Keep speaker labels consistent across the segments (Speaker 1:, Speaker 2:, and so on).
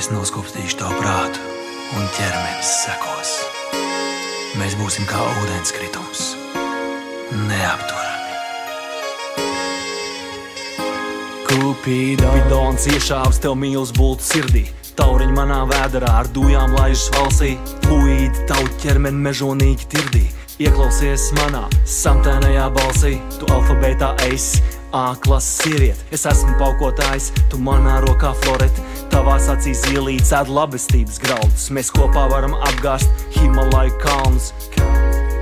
Speaker 1: Es noskopstīšu tavu prātu, un ķermenis sekos. Mēs būsim kā ūdenskritums, neapturami.
Speaker 2: Kupidons iešāvis tev mīlas bultu sirdī. Tauriņi manā vēderā ar dūjām laižas valsī. Fluīdi tavu ķermeni mežonīgi tirdī. Ieklausies manā samtēnajā balsī. Tu alfabētā esi A klases sieviete. Es esmu paukotājs, tu manā rokā florete. Tavās acīs ielīdz ēd labestības graudus. Mēs kopā varam apgāst Himalaju kalnus.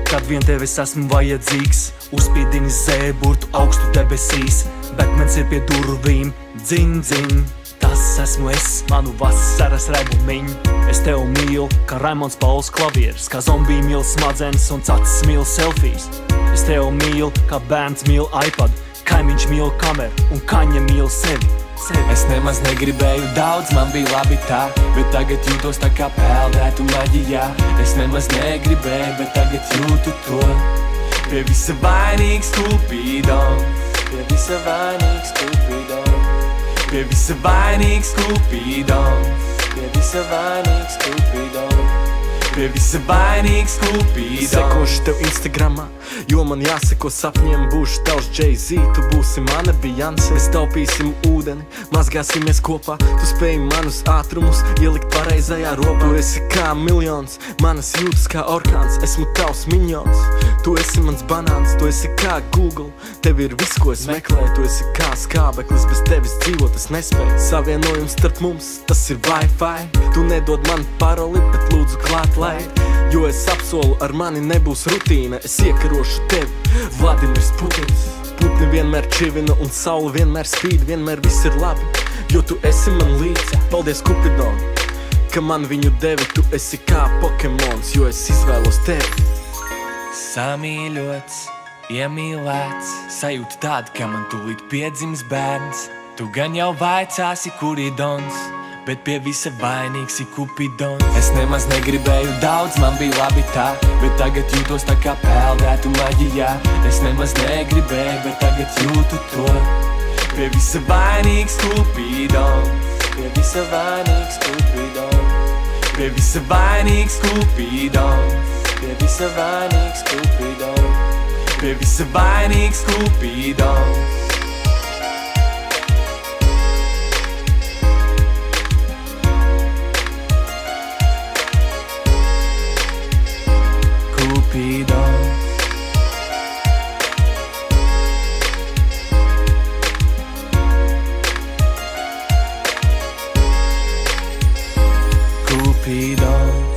Speaker 2: Kad vien tev es esmu vajadzīgs, uzspīdini zēburtu augstu debesīs. Betmens ir pie durvīm, dziņ, dziņ. Tas esmu es, manu vasaras rebumiņu. Es tev mīlu, kā Raimonds Pauls klavieris, kā zombija mīl smadzenes un cacis mīl selfijas. Es tev mīlu, kā bērns mīl iPad, kaimiņš mīl kameru un kaņa mīl sevi.
Speaker 3: Es nemaz negribēju daudz, man bija labi tā, bet tagad jūtos tā kā peldētu maģijā. Es nemaz negribēju, bet tagad jūtu to. Pie visa vainīgs Kupidons, pie visa vainīgs Kupidons, pie visa vainīgs Kupidons, pie visa vainīgs Kupidons, pie visa vainīgs Kupidons.
Speaker 4: Sekošu tev Instagramā, jo man jāseko sapņiem. Būšu tavs Jay-Z, tu būsi mana Beyoncé. Mēs taupīsim ūdeni, mazgāsimies kopā. Tu spēji manus ātrumus ielikt pareizajā robā. Tu esi kā miljons, manas jūtas kā orkāns. Esmu tavs miņons, tu esi mans banāns. Tu esi kā Google, tev ir viss, ko es meklēju. Tu esi kā skābeklis, bez tevis dzīvot es nespēju. Savienojums starp mums, tas ir Wi-Fi. Tu nedod man paroli, bet lūdzu klāt laid. Jo es apsolu, ar mani nebūs rutīna. Es iekarošu tevi, Vladimirs Putins. Putni vienmēr čivina un saule vienmēr spīd. Vienmēr viss ir labi, jo tu esi man līdzi. Paldies Kupidon, ka man viņu devi. Tu esi kā Pokemons, jo es izvēlos tevi.
Speaker 3: Samīļots, iemīlēts, sajūta tāda, ka man tūlīt piedzims bērns. Tu gan jau vaicāsi, kur ir Dons, bet pie visa vainīgs ir Kupidons. Es nemaz negribēju daudz, man bija labi tā, bet tagad jūtos tā kā peldētu maģijā. Es nemaz negribēju, bet tagad jūtu to. Pie visa vainīgs Kupidons, pie visa vainīgs Kupidons, pie visa vainīgs Kupidons, pie visa vainīgs Kupidons, pie visa vainīgs Kupidons. Kupidons.